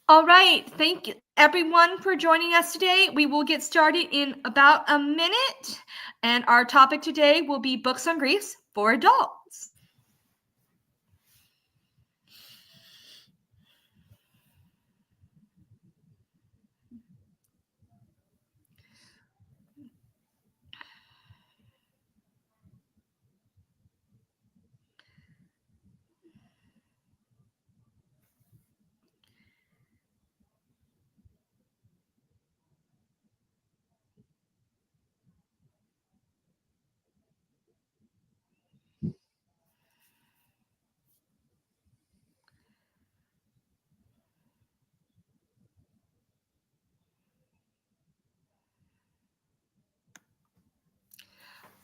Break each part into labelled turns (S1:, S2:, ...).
S1: All right. Thank you, everyone, for joining us today. We will get started in about a minute. And our topic today will be books on grief for adults.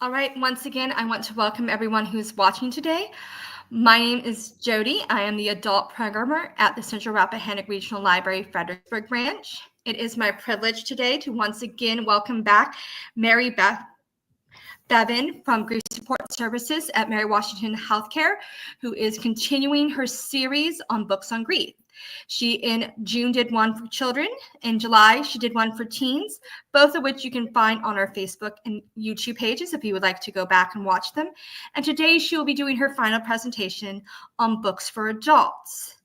S1: All right, once again, I want to welcome everyone who's watching today. My name is Jody. I am the adult programmer at the Central Rappahannock Regional Library, Fredericksburg branch. It is my privilege today to once again welcome back Mary Bevin from Grief Support Services at Mary Washington Healthcare, who is continuing her series on books on grief. She in June did one for children. In July, she did one for teens, both of which you can find on our Facebook and YouTube pages if you would like to go back and watch them. And today she will be doing her final presentation on books for adults.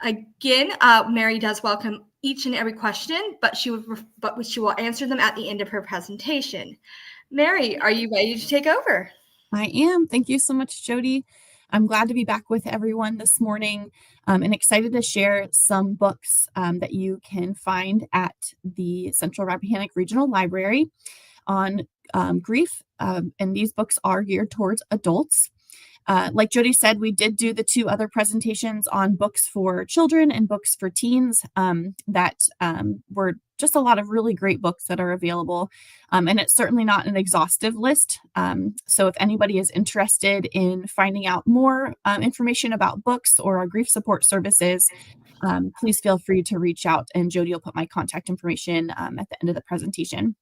S1: Again, Mary does welcome each and every question, but she will answer them at the end of her presentation. Mary, are you ready to take over?
S2: I am. Thank you so much, Jody. I'm glad to be back with everyone this morning and excited to share some books that you can find at the Central Rappahannock Regional Library on grief. And these books are geared towards adults. Like Jody said, we did do the two other presentations on books for children and books for teens that were just a lot of really great books that are available. And it's certainly not an exhaustive list. So if anybody is interested in finding out more information about books or our grief support services, please feel free to reach out, and Jody will put my contact information at the end of the presentation.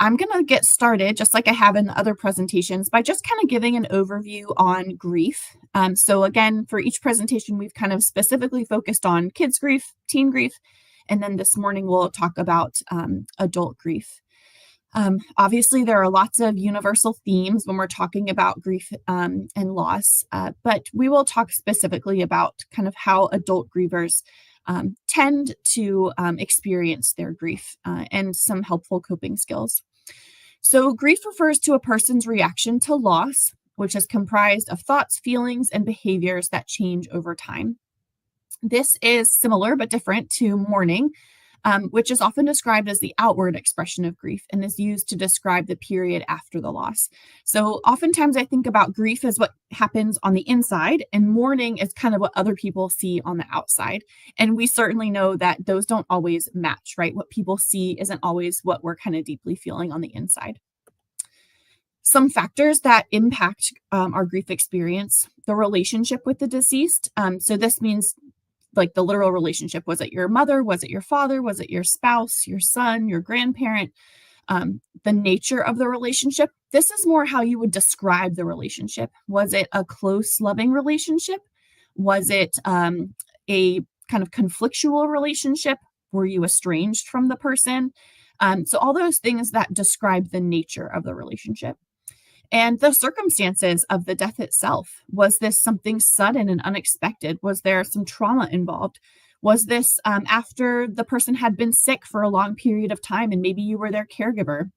S2: I'm going to get started, just like I have in other presentations, by just kind of giving an overview on grief. So again, for each presentation, we've kind of specifically focused on kids' grief, teen grief, and then this morning we'll talk about adult grief. Obviously, there are lots of universal themes when we're talking about grief and loss, but we will talk specifically about kind of how adult grievers tend to experience their grief and some helpful coping skills. So grief refers to a person's reaction to loss, which is comprised of thoughts, feelings, and behaviors that change over time. This is similar but different to mourning, which is often described as the outward expression of grief and is used to describe the period after the loss. So oftentimes I think about grief as what happens on the inside, and mourning is kind of what other people see on the outside. And we certainly know that those don't always match, right? What people see isn't always what we're kind of deeply feeling on the inside. Some factors that impact our grief experience: the relationship with the deceased. So this means like the literal relationship. Was it your mother? Was it your father? Was it your spouse, your son, your grandparent? The nature of the relationship. This is more how you would describe the relationship. Was it a close, loving relationship? Was it a kind of conflictual relationship? Were you estranged from the person? So all those things that describe the nature of the relationship. And the circumstances of the death itself. Was this something sudden and unexpected? Was there some trauma involved? Was this after the person had been sick for a long period of time and maybe you were their caregiver?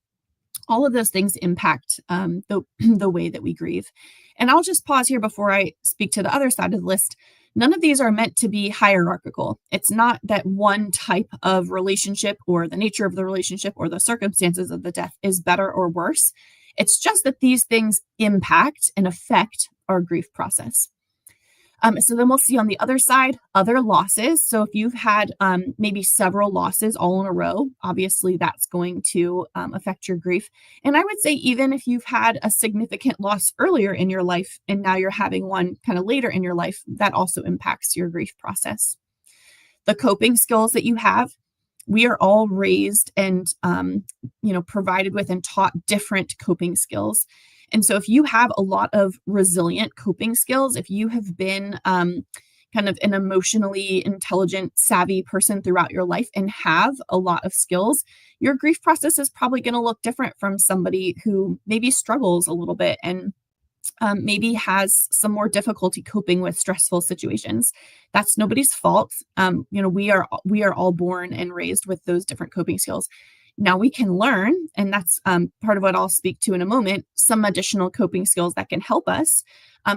S2: All of those things impact the way that we grieve. And I'll just pause here before I speak to the other side of the list. None of these are meant to be hierarchical. It's not that one type of relationship or the nature of the relationship or the circumstances of the death is better or worse. It's just that these things impact and affect our grief process. So then we'll see on the other side, other losses. So if you've had maybe several losses all in a row, obviously that's going to affect your grief. And I would say even if you've had a significant loss earlier in your life and now you're having one kind of later in your life, that also impacts your grief process. The coping skills that you have. We are all raised and, provided with and taught different coping skills. And so if you have a lot of resilient coping skills, if you have been, kind of an emotionally intelligent, savvy person throughout your life and have a lot of skills, your grief process is probably going to look different from somebody who maybe struggles a little bit and maybe has some more difficulty coping with stressful situations. That's nobody's fault. We are all born and raised with those different coping skills. Now we can learn, and that's part of what I'll speak to in a moment, some additional coping skills that can help us,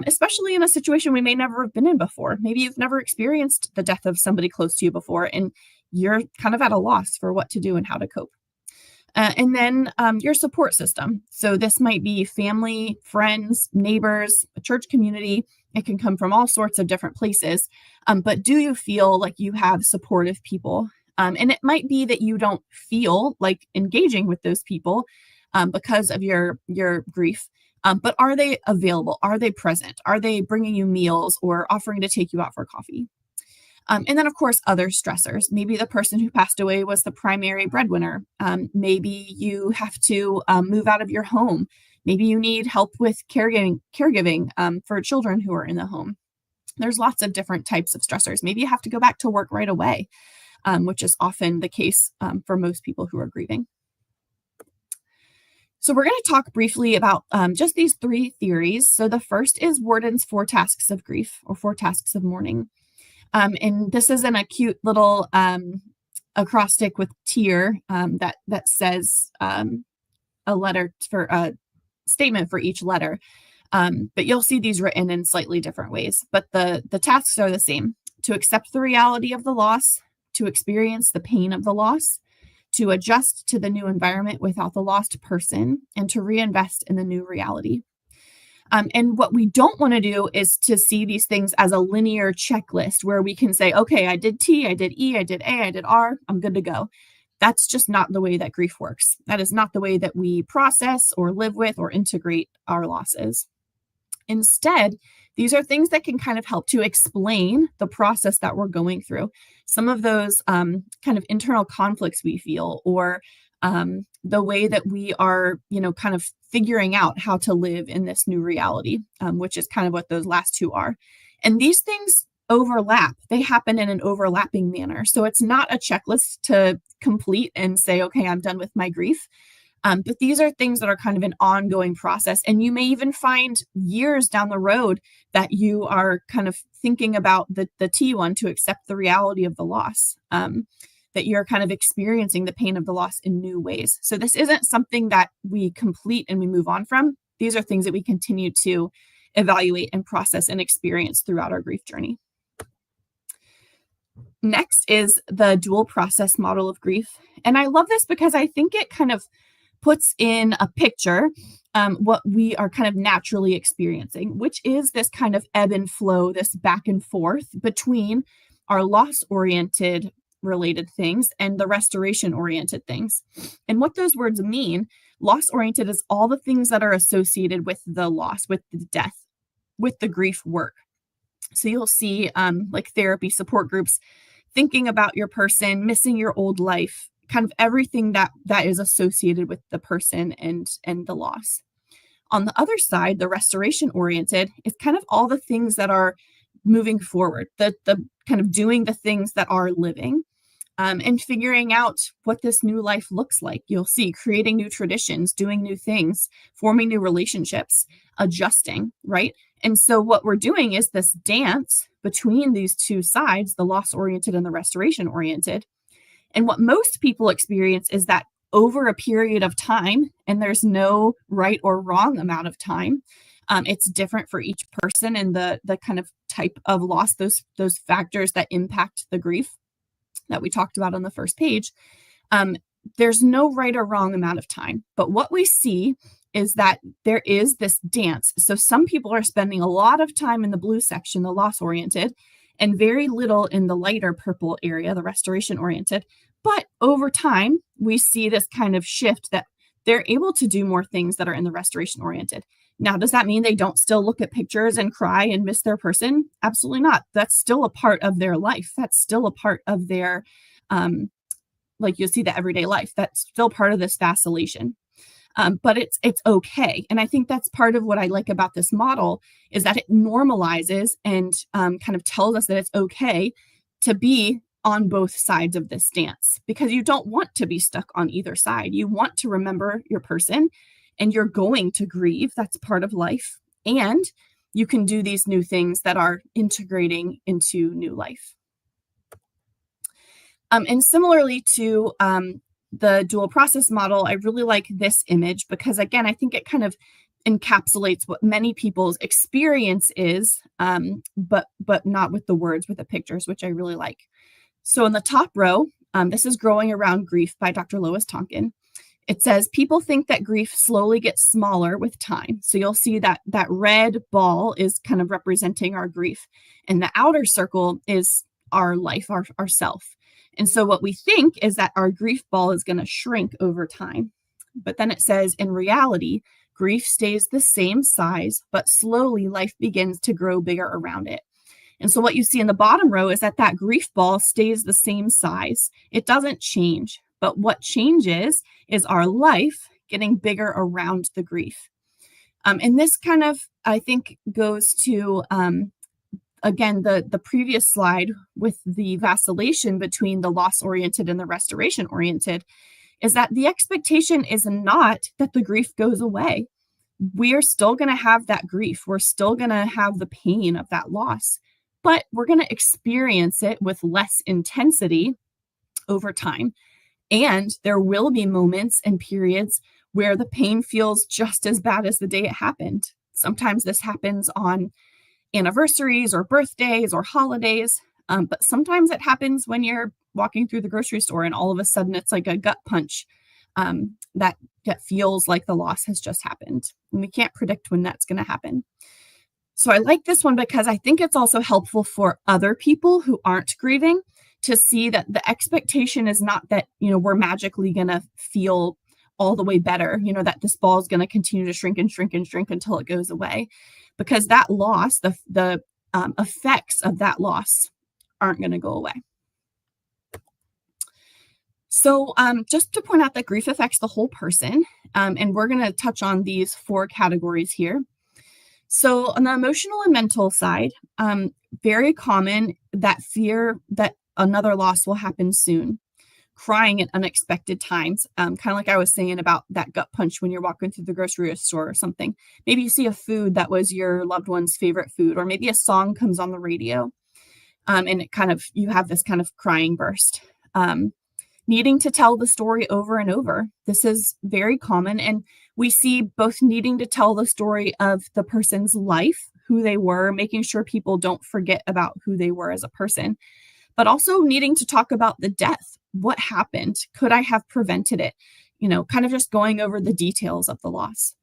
S2: especially in a situation we may never have been in before. Maybe you've never experienced the death of somebody close to you before, and you're kind of at a loss for what to do and how to cope. And then your support system. So this might be family, friends, neighbors, a church community. It can come from all sorts of different places. But do you feel like you have supportive people? And it might be that you don't feel like engaging with those people because of your grief. But are they available? Are they present? Are they bringing you meals or offering to take you out for coffee? And then, of course, other stressors. Maybe the person who passed away was the primary breadwinner. Maybe you have to move out of your home. Maybe you need help with caregiving for children who are in the home. There's lots of different types of stressors. Maybe you have to go back to work right away, which is often the case for most people who are grieving. So we're going to talk briefly about just these 3 theories. So the first is Worden's 4 tasks of grief, or 4 tasks of mourning. And this is in a cute little acrostic with tear that says a letter for a statement for each letter. But you'll see these written in slightly different ways. But the tasks are the same: to accept the reality of the loss, to experience the pain of the loss, to adjust to the new environment without the lost person, and to reinvest in the new reality. And what we don't want to do is to see these things as a linear checklist where we can say, okay, I did T, I did E, I did A, I did R, I'm good to go. That's just not the way that grief works. That is not the way that we process or live with or integrate our losses. Instead, these are things that can kind of help to explain the process that we're going through. Some of those kind of internal conflicts we feel, or the way that we are, kind of figuring out how to live in this new reality, which is kind of what those last 2 are. And these things overlap. They happen in an overlapping manner. So it's not a checklist to complete and say, okay, I'm done with my grief. But these are things that are kind of an ongoing process. And you may even find years down the road that you are kind of thinking about the T one, to accept the reality of the loss. That you're kind of experiencing the pain of the loss in new ways. So this isn't something that we complete and we move on from. These are things that we continue to evaluate and process and experience throughout our grief journey. Next is the dual process model of grief. And I love this because I think it kind of puts in a picture what we are kind of naturally experiencing, which is this kind of ebb and flow, this back and forth between our loss-oriented related things and the restoration oriented things. And what those words mean: loss oriented is all the things that are associated with the loss, with the death, with the grief work. So you'll see like therapy, support groups, thinking about your person, missing your old life, kind of everything that is associated with the person and the loss. On the other side, the restoration oriented is kind of all the things that are moving forward, the kind of doing the things that are living. And figuring out what this new life looks like. You'll see creating new traditions, doing new things, forming new relationships, adjusting, right? And so what we're doing is this dance between these 2 sides, the loss-oriented and the restoration-oriented. And what most people experience is that over a period of time, and there's no right or wrong amount of time, it's different for each person and the kind of type of loss, those factors that impact the grief that we talked about on the first page. There's no right or wrong amount of time. But what we see is that there is this dance. So some people are spending a lot of time in the blue section, the loss-oriented, and very little in the lighter purple area, the restoration-oriented. But over time, we see this kind of shift that they're able to do more things that are in the restoration-oriented. Now, does that mean they don't still look at pictures and cry and miss their person? Absolutely not. That's still a part of their life. That's still a part of their, like you'll see the everyday life. That's still part of this vacillation. but it's okay. And I think that's part of what I like about this model is that it normalizes and kind of tells us that it's okay to be on both sides of this dance, because you don't want to be stuck on either side. You want to remember your person, and you're going to grieve. That's part of life. And you can do these new things that are integrating into new life. And similarly to the dual process model, I really like this image because, again, I think it kind of encapsulates what many people's experience is, but not with the words, with the pictures, which I really like. So in the top row, this is Growing Around Grief by Dr. Lois Tonkin. It says, people think that grief slowly gets smaller with time. So you'll see that that red ball is kind of representing our grief. And the outer circle is our life, our self. And so what we think is that our grief ball is going to shrink over time. But then it says, in reality, grief stays the same size, but slowly life begins to grow bigger around it. And so what you see in the bottom row is that that grief ball stays the same size. It doesn't change. But what changes is our life getting bigger around the grief. And this kind of, I think, goes to, again, the previous slide with the vacillation between the loss-oriented and the restoration-oriented, is that the expectation is not that the grief goes away. We're still going to have that grief. We're still going to have the pain of that loss, but we're going to experience it with less intensity over time. And there will be moments and periods where the pain feels just as bad as the day it happened. Sometimes this happens on anniversaries or birthdays or holidays, but sometimes it happens when you're walking through the grocery store and all of a sudden it's like a gut punch that feels like the loss has just happened. And we can't predict when that's going to happen. So I like this one because I think it's also helpful for other people who aren't grieving to see that the expectation is not that, we're magically going to feel all the way better, that this ball is going to continue to shrink and shrink and shrink until it goes away, because that loss, the effects of that loss aren't going to go away. So just to point out that grief affects the whole person, and we're going to touch on these 4 categories here. So on the emotional and mental side, very common that fear that another loss will happen soon, crying at unexpected times, kind of like I was saying about that gut punch when you're walking through the grocery store or something. Maybe you see a food that was your loved one's favorite food, or maybe a song comes on the radio, and it you have this kind of crying burst. Needing to tell the story over and over. This is very common, and we see both needing to tell the story of the person's life, who they were, making sure people don't forget about who they were as a person, but also needing to talk about the death. What happened? Could I have prevented it? Kind of just going over the details of the loss.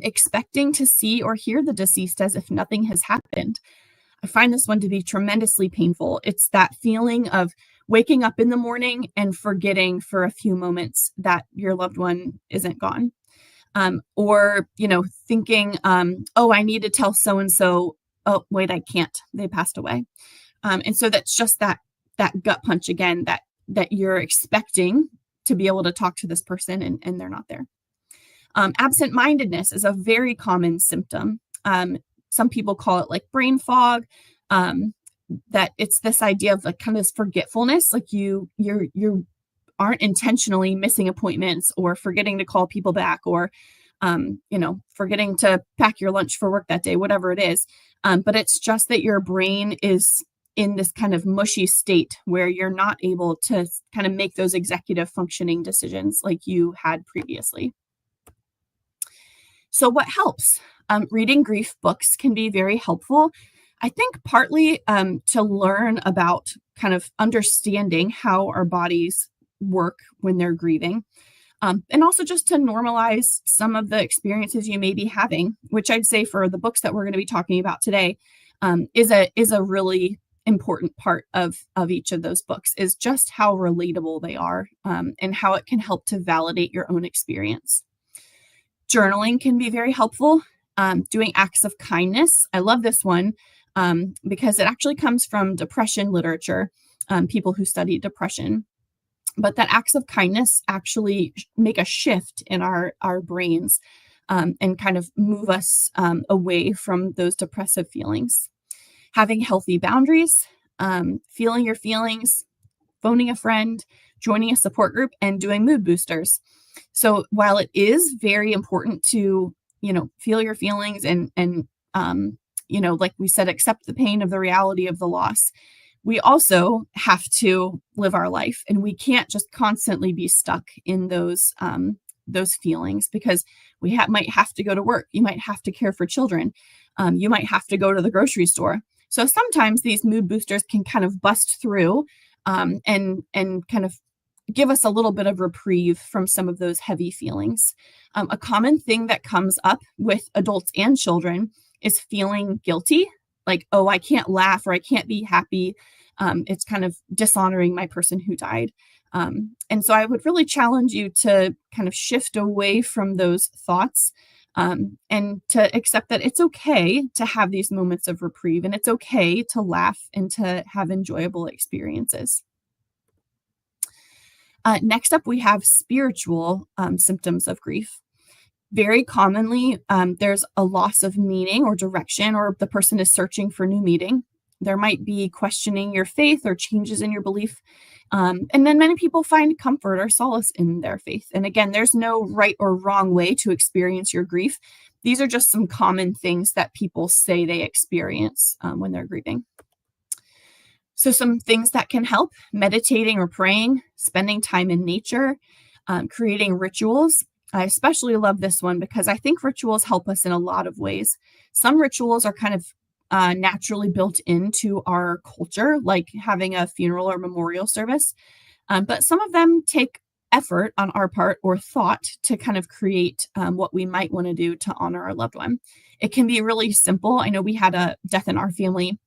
S2: Expecting to see or hear the deceased as if nothing has happened. I find this one to be tremendously painful. It's that feeling of waking up in the morning and forgetting for a few moments that your loved one isn't gone. Or thinking, oh, I need to tell so-and-so, oh, wait, I can't. They passed away. And so that's just that gut punch again, that you're expecting to be able to talk to this person and they're not there. Absent-mindedness is a very common symptom. Some people call it like brain fog, that it's this idea of like kind of this forgetfulness, like you aren't intentionally missing appointments or forgetting to call people back or, forgetting to pack your lunch for work that day, whatever it is. But it's just that your brain is in this kind of mushy state where you're not able to kind of make those executive functioning decisions like you had previously. So what helps? Reading grief books can be very helpful. I think partly to learn about kind of understanding how our bodies work when they're grieving. And also just to normalize some of the experiences you may be having, which I'd say for the books that we're going to be talking about today is a really important part of each of those books, is just how relatable they are and how it can help to validate your own experience. Journaling can be very helpful. Doing acts of kindness. I love this one because it actually comes from depression literature, people who study depression. but that acts of kindness actually make a shift in our brains, and kind of move us away from those depressive feelings. Having healthy boundaries, feeling your feelings, phoning a friend, joining a support group, and doing mood boosters. So while it is very important to, feel your feelings and like we said, accept the pain of the reality of the loss, we also have to live our life, and we can't just constantly be stuck in those feelings, because we might have to go to work. You might have to care for children. You might have to go to the grocery store. So sometimes these mood boosters can kind of bust through, and kind of give us a little bit of reprieve from some of those heavy feelings. A common thing that comes up with adults and children is feeling guilty, like, oh, I can't laugh or I can't be happy. It's kind of dishonoring my person who died. And so I would really challenge you to kind of shift away from those thoughts, and to accept that it's okay to have these moments of reprieve, and it's okay to laugh and to have enjoyable experiences. Next up, we have spiritual symptoms of grief. Very commonly, there's a loss of meaning or direction, or the person is searching for new meaning. There might be questioning your faith or changes in your belief. And then many people find comfort or solace in their faith. And again, there's no right or wrong way to experience your grief. These are just some common things that people say they experience when they're grieving. So some things that can help: meditating or praying, spending time in nature, creating rituals. I especially love this one because I think rituals help us in a lot of ways. Some rituals are kind of naturally built into our culture, like having a funeral or memorial service. But some of them take effort on our part or thought to kind of create what we might want to do to honor our loved one. It can be really simple. I know we had a death in our family,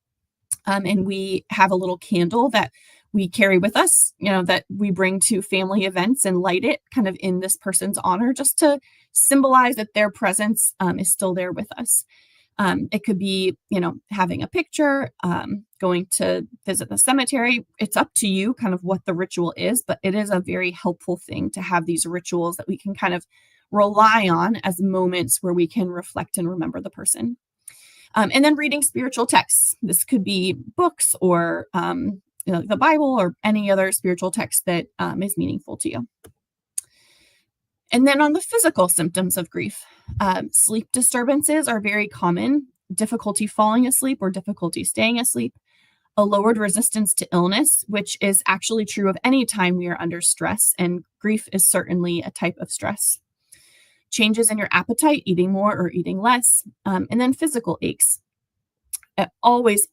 S2: and we have a little candle that we carry with us, that we bring to family events and light it kind of in this person's honor, just to symbolize that their presence is still there with us. It could be, having a picture, going to visit the cemetery. It's up to you kind of what the ritual is, but it is a very helpful thing to have these rituals that we can kind of rely on as moments where we can reflect and remember the person. And then reading spiritual texts. This could be books or the Bible or any other spiritual text that is meaningful to you. And then on the physical symptoms of grief, sleep disturbances are very common. Difficulty falling asleep or difficulty staying asleep. A lowered resistance to illness, which is actually true of any time we are under stress, and grief is certainly a type of stress. Changes in your appetite, eating more or eating less, and then physical aches. I always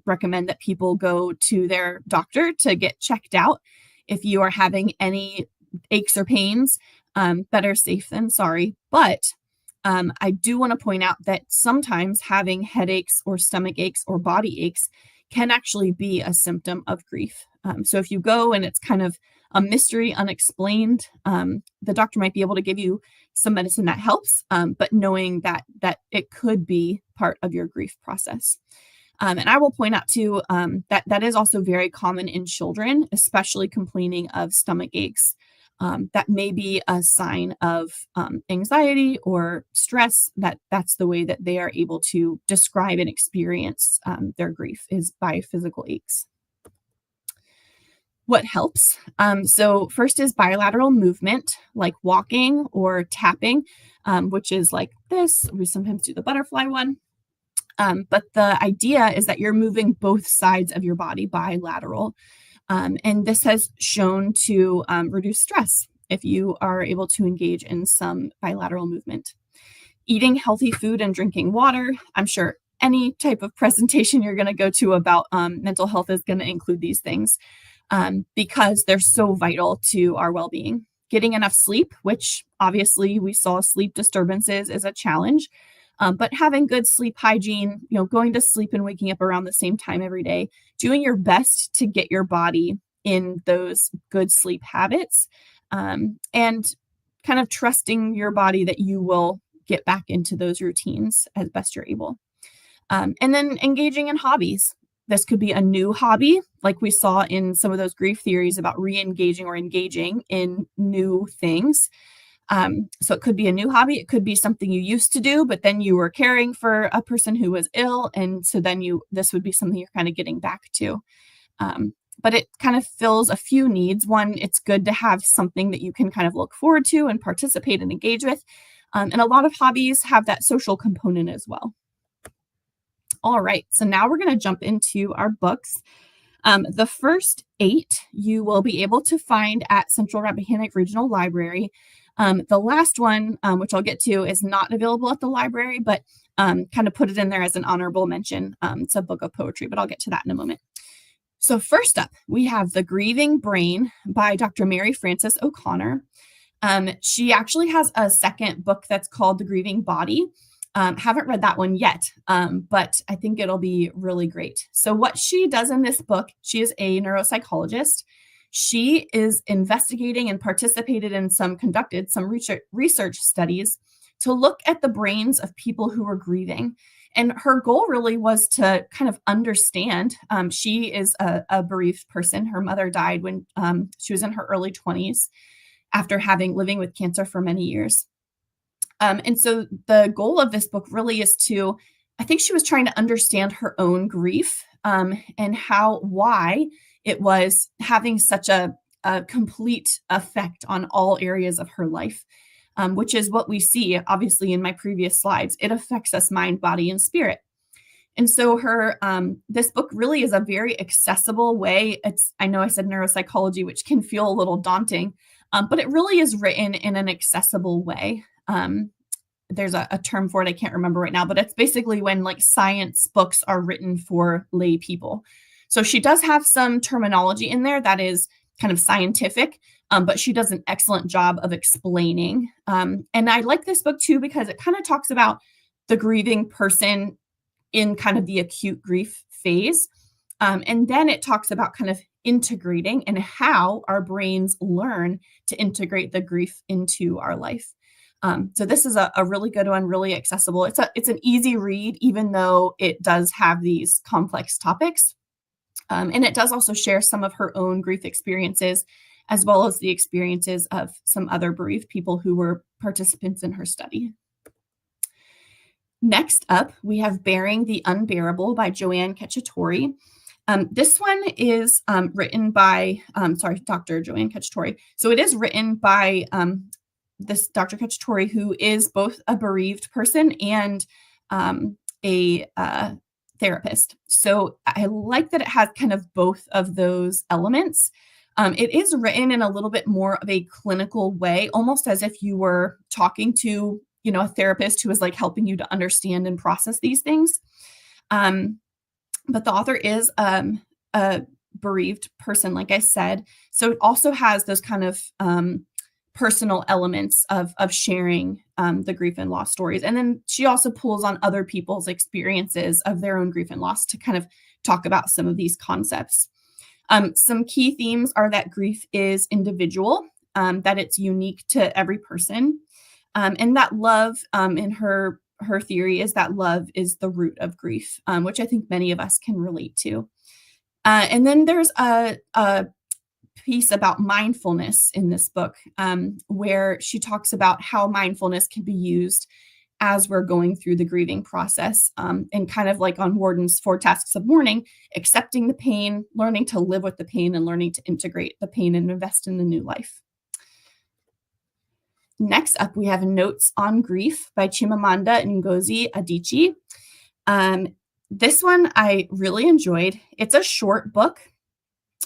S2: recommend that people go to their doctor to get checked out if you are having any aches or pains. Better safe than sorry. But I do want to point out that sometimes having headaches or stomach aches or body aches can actually be a symptom of grief. So if you go and it's kind of a mystery, unexplained, the doctor might be able to give you some medicine that helps, but knowing that it could be part of your grief process. And I will point out too, that is also very common in children, especially complaining of stomach aches. That may be a sign of anxiety or stress. That's the way that they are able to describe and experience their grief, is by physical aches. What helps? So first is bilateral movement, like walking or tapping, which is like this. We sometimes do the butterfly one. But the idea is that you're moving both sides of your body bilateral. And this has shown to reduce stress if you are able to engage in some bilateral movement. Eating healthy food and drinking water. I'm sure any type of presentation you're going to go to about mental health is going to include these things, because they're so vital to our well-being. Getting enough sleep, which obviously we saw sleep disturbances is a challenge. But having good sleep hygiene, going to sleep and waking up around the same time every day, doing your best to get your body in those good sleep habits, and kind of trusting your body that you will get back into those routines as best you're able. And then engaging in hobbies. This could be a new hobby, like we saw in some of those grief theories about re-engaging or engaging in new things. So it could be a new hobby. It could be something you used to do, but then you were caring for a person who was ill. And so then this would be something you're kind of getting back to. But it kind of fills a few needs. One, it's good to have something that you can kind of look forward to and participate and engage with. And a lot of hobbies have that social component as well. All right, so now we're going to jump into our books. The first 8 you will be able to find at Central Rappahannock Regional Library. The last one, which I'll get to, is not available at the library, but kind of put it in there as an honorable mention. It's a book of poetry, but I'll get to that in a moment. So first up, we have The Grieving Brain by Dr. Mary Frances O'Connor. She actually has a second book that's called The Grieving Body. Haven't read that one yet, but I think it'll be really great. So what she does in this book, she is a neuropsychologist. She is investigating and conducted some research studies to look at the brains of people who were grieving. And her goal really was to kind of understand. She is a bereaved person. Her mother died when she was in her early 20s after living with cancer for many years. And so the goal of this book really is I think she was trying to understand her own grief and why it was having such a complete effect on all areas of her life. Which is what we see, obviously, in my previous slides. It affects us mind, body, and spirit. And so this book really is a very accessible way. I know I said neuropsychology, which can feel a little daunting, but it really is written in an accessible way. There's a term for it, I can't remember right now, but it's basically when like science books are written for lay people. So she does have some terminology in there that is kind of scientific, but she does an excellent job of explaining. And I like this book too, because it kind of talks about the grieving person in kind of the acute grief phase. And then it talks about kind of integrating and how our brains learn to integrate the grief into our life. So this is a really good one, really accessible. It's an easy read, even though it does have these complex topics. And it does also share some of her own grief experiences, as well as the experiences of some other bereaved people who were participants in her study. Next up, we have Bearing the Unbearable by Joanne Cacciatore. This one is written by, Dr. Joanne Cacciatore. So it is written by this Dr. Cacciatore, who is both a bereaved person and a therapist. So I like that it has kind of both of those elements. It is written in a little bit more of a clinical way, almost as if you were talking to, a therapist who is like helping you to understand and process these things. But the author is a bereaved person, like I said. So it also has those kind of personal elements of sharing the grief and loss stories. And then she also pulls on other people's experiences of their own grief and loss to kind of talk about some of these concepts. Some key themes are that grief is individual, that it's unique to every person, and that love, in her theory, is that love is the root of grief, which I think many of us can relate to. And then there's a piece about mindfulness in this book, where she talks about how mindfulness can be used as we're going through the grieving process, and kind of like on Worden's 4 tasks of mourning, accepting the pain, learning to live with the pain, and learning to integrate the pain and invest in the new life. Next up, we have Notes on Grief by Chimamanda Ngozi Adichie. This one I really enjoyed. It's a short book,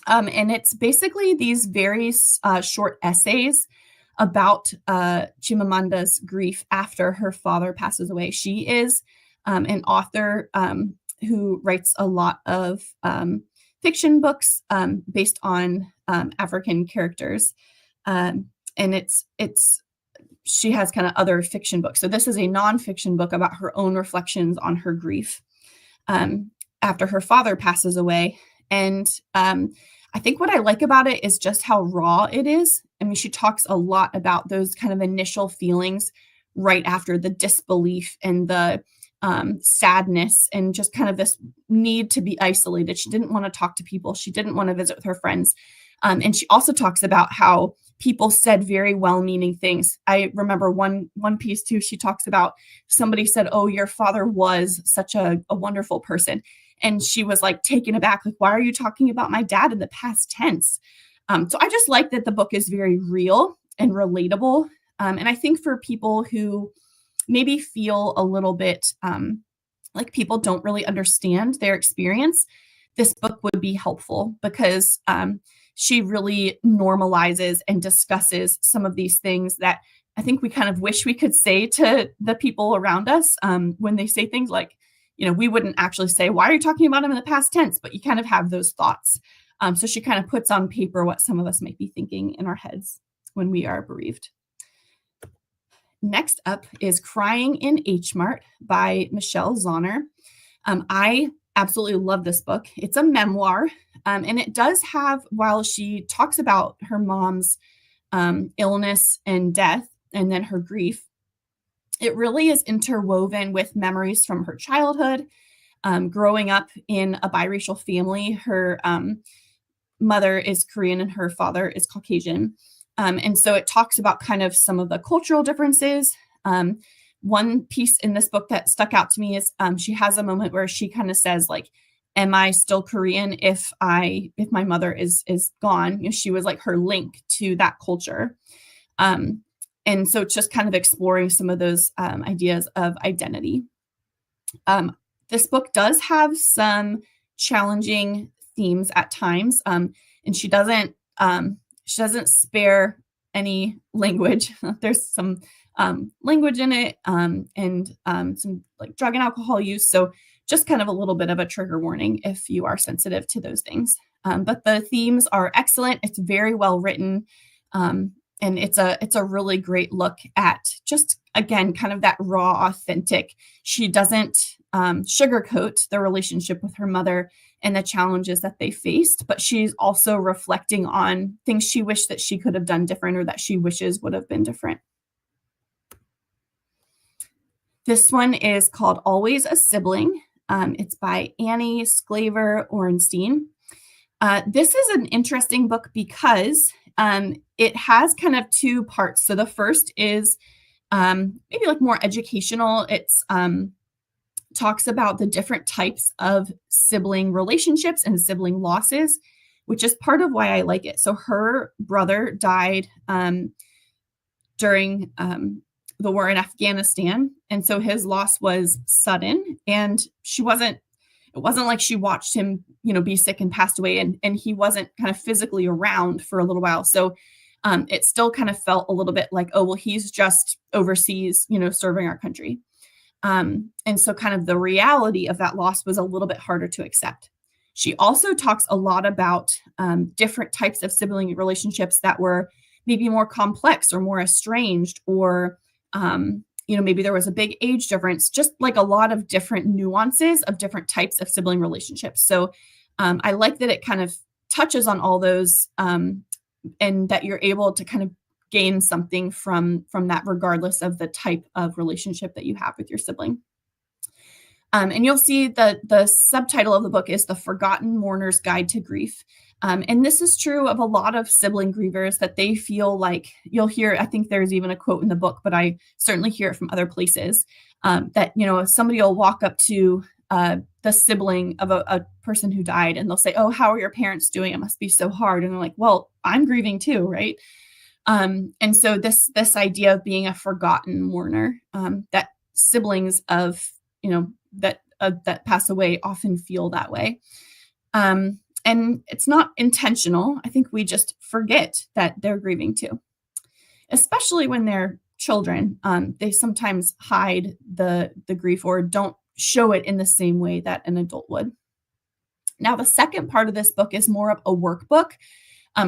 S2: and it's basically these very short essays about Chimamanda's grief after her father passes away. She is an author who writes a lot of fiction books based on African characters, and she has kind of other fiction books. So this is a nonfiction book about her own reflections on her grief after her father passes away. And I think what I like about it is just how raw it is. I mean, she talks a lot about those kind of initial feelings right after the disbelief and the sadness and just kind of this need to be isolated. She didn't want to talk to people. She didn't want to visit with her friends. And she also talks about how people said very well-meaning things. I remember one piece too. She talks about somebody said, "Oh, your father was such a wonderful person." And she was like taken aback, like, "Why are you talking about my dad in the past tense?" So I just like that the book is very real and relatable. And I think for people who maybe feel a little bit like people don't really understand their experience, this book would be helpful because she really normalizes and discusses some of these things that I think we kind of wish we could say to the people around us when they say things like, we wouldn't actually say, "Why are you talking about him in the past tense?" But you kind of have those thoughts. So she kind of puts on paper what some of us might be thinking in our heads when we are bereaved. Next up is Crying in H Mart by Michelle Zauner. I absolutely love this book. It's a memoir, and it does have, while she talks about her mom's illness and death and then her grief, it really is interwoven with memories from her childhood, growing up in a biracial family. Her mother is Korean and her father is Caucasian. And so it talks about kind of some of the cultural differences. One piece in this book that stuck out to me is she has a moment where she kind of says, like, "Am I still Korean if my mother is gone?" She was like her link to that culture. And so it's just kind of exploring some of those ideas of identity. This book does have some challenging themes at times, and she doesn't spare any language. There's some language in it, and some like drug and alcohol use. So just kind of a little bit of a trigger warning if you are sensitive to those things. But the themes are excellent. It's very well written. And it's a really great look at just, again, kind of that raw, authentic. She doesn't sugarcoat the relationship with her mother and the challenges that they faced, but she's also reflecting on things she wished that she could have done different or that she wishes would have been different. This one is called Always a Sibling. It's by Annie Sclaver Orenstein. This is an interesting book because it has kind of two parts. So the first is maybe like more educational. It's talks about the different types of sibling relationships and sibling losses, which is part of why I like it. So her brother died during the war in Afghanistan. And so his loss was sudden, and it wasn't like she watched him, be sick and passed away, and he wasn't kind of physically around for a little while. So it still kind of felt a little bit like, oh, well, he's just overseas, serving our country. And so kind of the reality of that loss was a little bit harder to accept. She also talks a lot about different types of sibling relationships that were maybe more complex or more estranged, or maybe there was a big age difference, just like a lot of different nuances of different types of sibling relationships. So I like that it kind of touches on all those, and that you're able to kind of gain something from that, regardless of the type of relationship that you have with your sibling. And you'll see the subtitle of the book is The Forgotten Mourner's Guide to Grief. And this is true of a lot of sibling grievers, that they feel like, you'll hear, I think there's even a quote in the book, but I certainly hear it from other places, that, somebody will walk up to the sibling of a person who died, and they'll say, "Oh, how are your parents doing? It must be so hard." And they're like, "Well, I'm grieving too, right?" And so this idea of being a forgotten mourner, that siblings of, that pass away often feel that way. And it's not intentional. I think we just forget that they're grieving too, especially when they're children. They sometimes hide the grief or don't show it in the same way that an adult would. Now, the second part of this book is more of a workbook.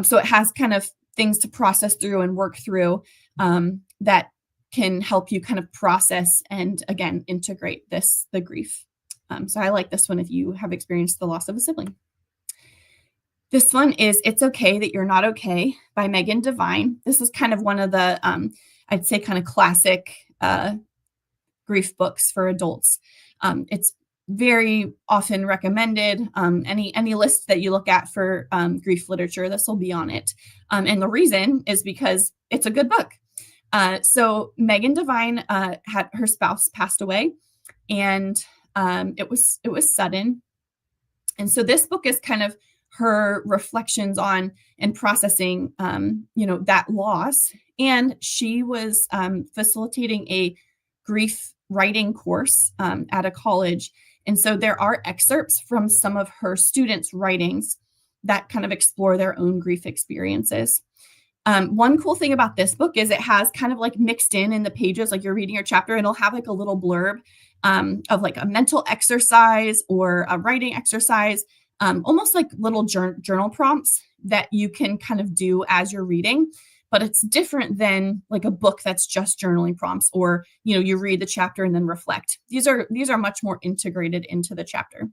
S2: So it has kind of things to process through and work through that can help you kind of process and, again, integrate the grief. So I like this one if you have experienced the loss of a sibling. This one is It's Okay That You're Not Okay by Megan Devine. This is kind of one of the, I'd say, kind of classic grief books for adults. It's very often recommended. Any list that you look at for grief literature, this will be on it. And the reason is because it's a good book. So Megan Devine had her spouse passed away, and it was sudden. And so this book is kind of her reflections on and processing, that loss. And she was facilitating a grief writing course at a college. And so there are excerpts from some of her students' writings that kind of explore their own grief experiences. One cool thing about this book is it has kind of like mixed in the pages, like you're reading your chapter, and it'll have like a little blurb of like a mental exercise or a writing exercise, almost like little journal prompts that you can kind of do as you're reading. But it's different than like a book that's just journaling prompts, or you read the chapter and then reflect. These are much more integrated into the chapter.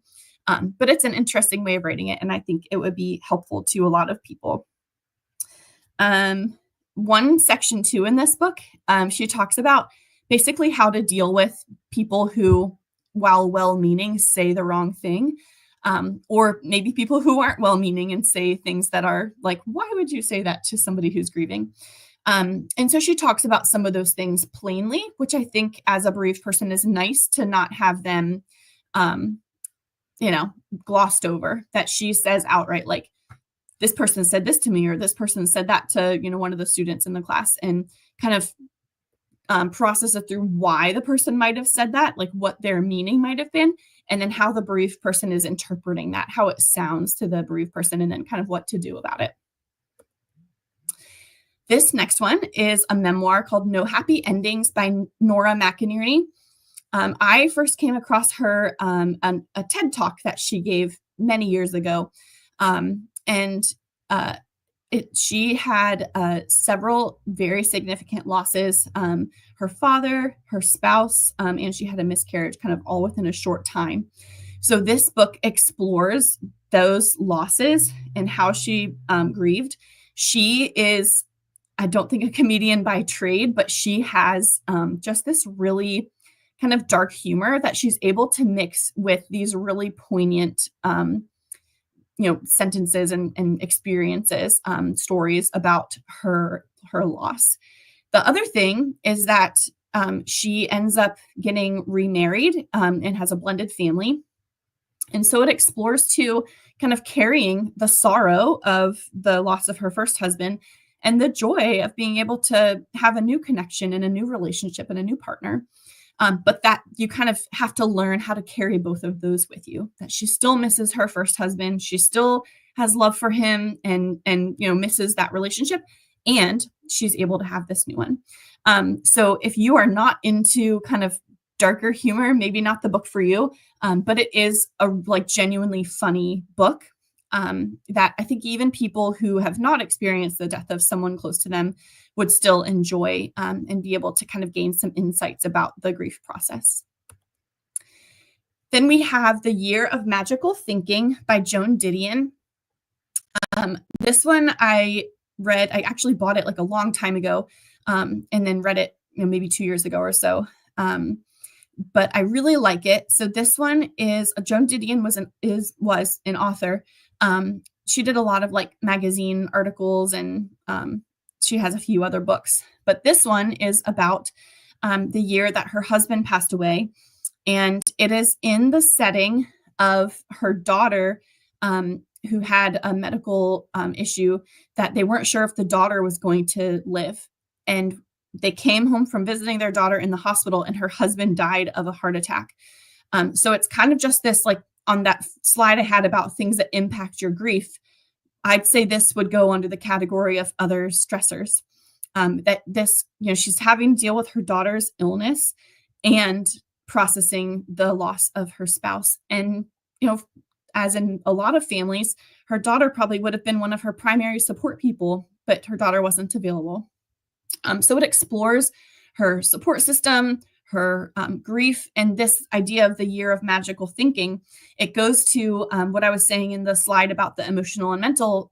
S2: But it's an interesting way of writing it, and I think it would be helpful to a lot of people. One section 2 in this book, she talks about basically how to deal with people who, while well-meaning, say the wrong thing, or maybe people who aren't well-meaning and say things that are like, why would you say that to somebody who's grieving? And so she talks about some of those things plainly, which I think as a bereaved person is nice to not have them, glossed over, that she says outright, like, this person said this to me, or this person said that to, one of the students in the class, and kind of process it through why the person might have said that, like what their meaning might have been, and then how the bereaved person is interpreting that, how it sounds to the bereaved person, and then kind of what to do about it. This next one is a memoir called No Happy Endings by Nora McInerney. I first came across her on a TED Talk that she gave many years ago. She had several very significant losses, her father, her spouse, and she had a miscarriage, kind of all within a short time. So this book explores those losses and how she grieved. She is, I don't think, a comedian by trade, but she has just this really kind of dark humor that she's able to mix with these really poignant sentences and experiences, stories about her loss. The other thing is that she ends up getting remarried and has a blended family. And so it explores too kind of carrying the sorrow of the loss of her first husband and the joy of being able to have a new connection and a new relationship and a new partner. But that you kind of have to learn how to carry both of those with you, that she still misses her first husband. She still has love for him and misses that relationship. And she's able to have this new one. So if you are not into kind of darker humor, maybe not the book for you, but it is a genuinely funny book that I think even people who have not experienced the death of someone close to them would still enjoy and be able to kind of gain some insights about the grief process. Then we have The Year of Magical Thinking by Joan Didion. This one I read, I actually bought it like a long time ago and then read it maybe 2 years ago or so. But I really like it. So this one is Joan Didion was an author. She did a lot of magazine articles, and she has a few other books. But this one is about the year that her husband passed away. And it is in the setting of her daughter who had a medical issue that they weren't sure if the daughter was going to live. And they came home from visiting their daughter in the hospital, and her husband died of a heart attack. So it's kind of just this, on that slide I had about things that impact your grief, I'd say this would go under the category of other stressors. That this, she's having to deal with her daughter's illness and processing the loss of her spouse. And, as in a lot of families, her daughter probably would have been one of her primary support people, but her daughter wasn't available. So it explores her support system, her grief, and this idea of the year of magical thinking. It goes to what I was saying in the slide about the emotional and mental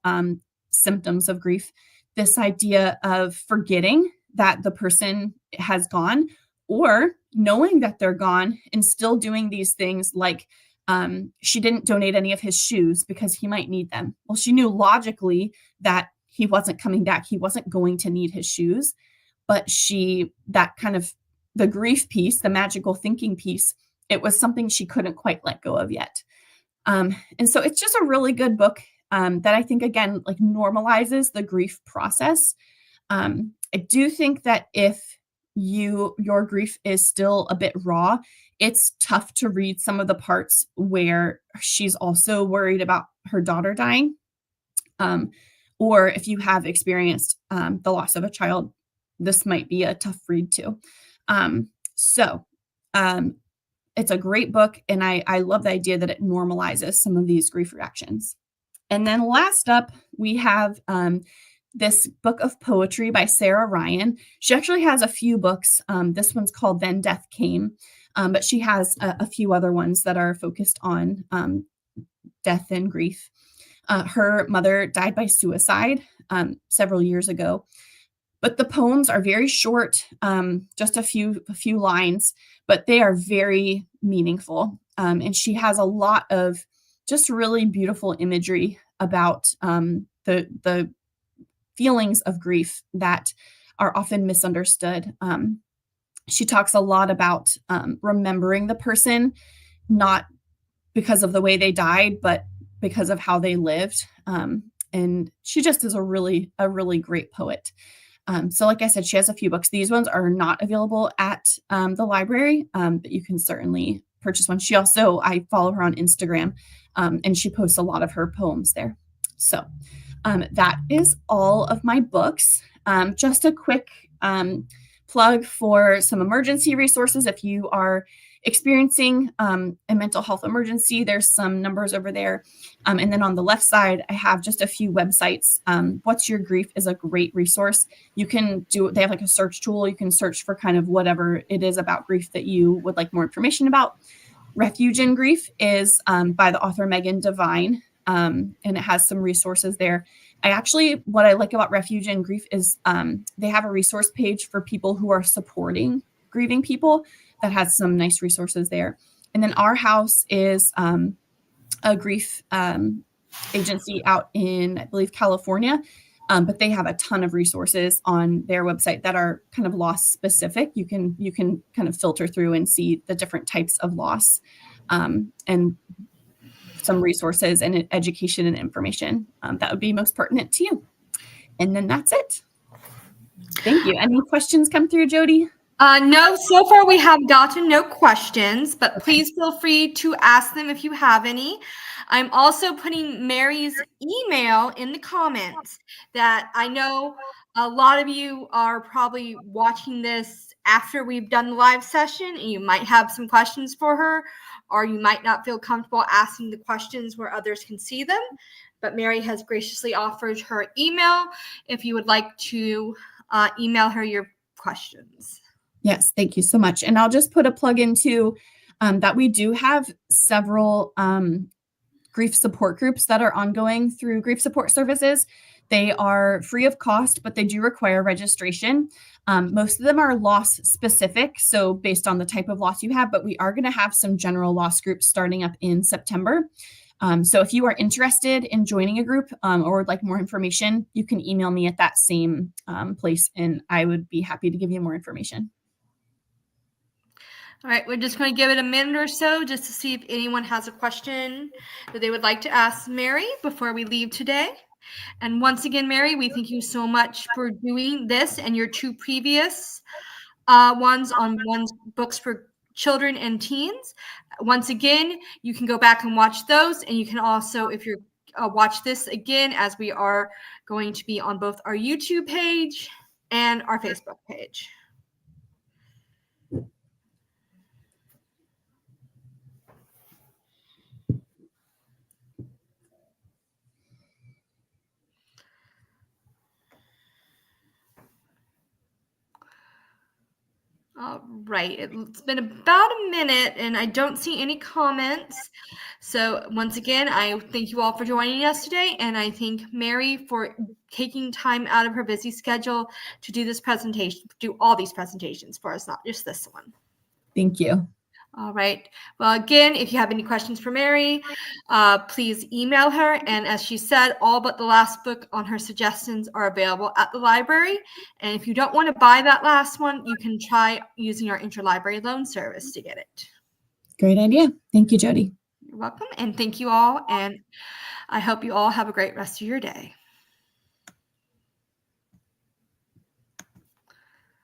S2: symptoms of grief, this idea of forgetting that the person has gone, or knowing that they're gone and still doing these things like she didn't donate any of his shoes because he might need them. Well, she knew logically that he wasn't coming back. He wasn't going to need his shoes, but that kind of the grief piece, the magical thinking piece, it was something she couldn't quite let go of yet. And so it's just a really good book that I think, again, like normalizes the grief process. I do think that if your grief is still a bit raw, it's tough to read some of the parts where she's also worried about her daughter dying. Or if you have experienced the loss of a child, this might be a tough read too. So it's a great book, and I love the idea that it normalizes some of these grief reactions. And then last up, we have this book of poetry by Sarah Ryan. She actually has a few books. This one's called Then Death Came, but she has a few other ones that are focused on death and grief. Her mother died by suicide several years ago, but the poems are very short, just a few lines, but they are very meaningful. And she has a lot of just really beautiful imagery about the feelings of grief that are often misunderstood. She talks a lot about remembering the person, not because of the way they died, but because of how they lived. And she just is a really great poet. So like I said, she has a few books. These ones are not available at the library, but you can certainly purchase one. I follow her on Instagram, and she posts a lot of her poems there. So that is all of my books. Just a quick plug for some emergency resources. If you are experiencing a mental health emergency, there's some numbers over there. And then on the left side, I have just a few websites. What's Your Grief is a great resource. You can they have like a search tool. You can search for kind of whatever it is about grief that you would like more information about. Refuge in Grief is by the author Megan Devine, and it has some resources there. What I like about Refuge in Grief is they have a resource page for people who are supporting grieving people that has some nice resources there. And then Our House is a grief agency out in, I believe, California, but they have a ton of resources on their website that are kind of loss specific. You can kind of filter through and see the different types of loss, and some resources and education and information that would be most pertinent to you. And then that's it. Thank you. Any questions come through, Jody?
S1: No, so far we have gotten no questions, but please feel free to ask them if you have any. I'm also putting Mary's email in the comments. That I know a lot of you are probably watching this after we've done the live session, and you might have some questions for her, or you might not feel comfortable asking the questions where others can see them. But Mary has graciously offered her email if you would like to email her your questions.
S2: Yes, thank you so much. And I'll just put a plug into that we do have several grief support groups that are ongoing through Grief Support Services. They are free of cost, but they do require registration. Most of them are loss specific, so based on the type of loss you have, but we are going to have some general loss groups starting up in September. So if you are interested in joining a group or would like more information, you can email me at that same place, and I would be happy to give you more information.
S1: All right, we're just going to give it a minute or so just to see if anyone has a question that they would like to ask Mary before we leave today. And once again, Mary, we thank you so much for doing this and your two previous ones on books for children and teens. Once again, you can go back and watch those, and you can also, if you're watch this again, as we are going to be on both our YouTube page and our Facebook page. All right, it's been about a minute and I don't see any comments. So once again, I thank you all for joining us today, and I thank Mary for taking time out of her busy schedule to do this presentation, do all these presentations for us, not just this one.
S2: Thank you.
S1: All right. Well, again, if you have any questions for Mary, please email her. And as she said, all but the last book on her suggestions are available at the library. And if you don't want to buy that last one, you can try using our interlibrary loan service to get it.
S2: Great idea. Thank you, Jody.
S1: You're welcome. And thank you all. And I hope you all have a great rest of your day.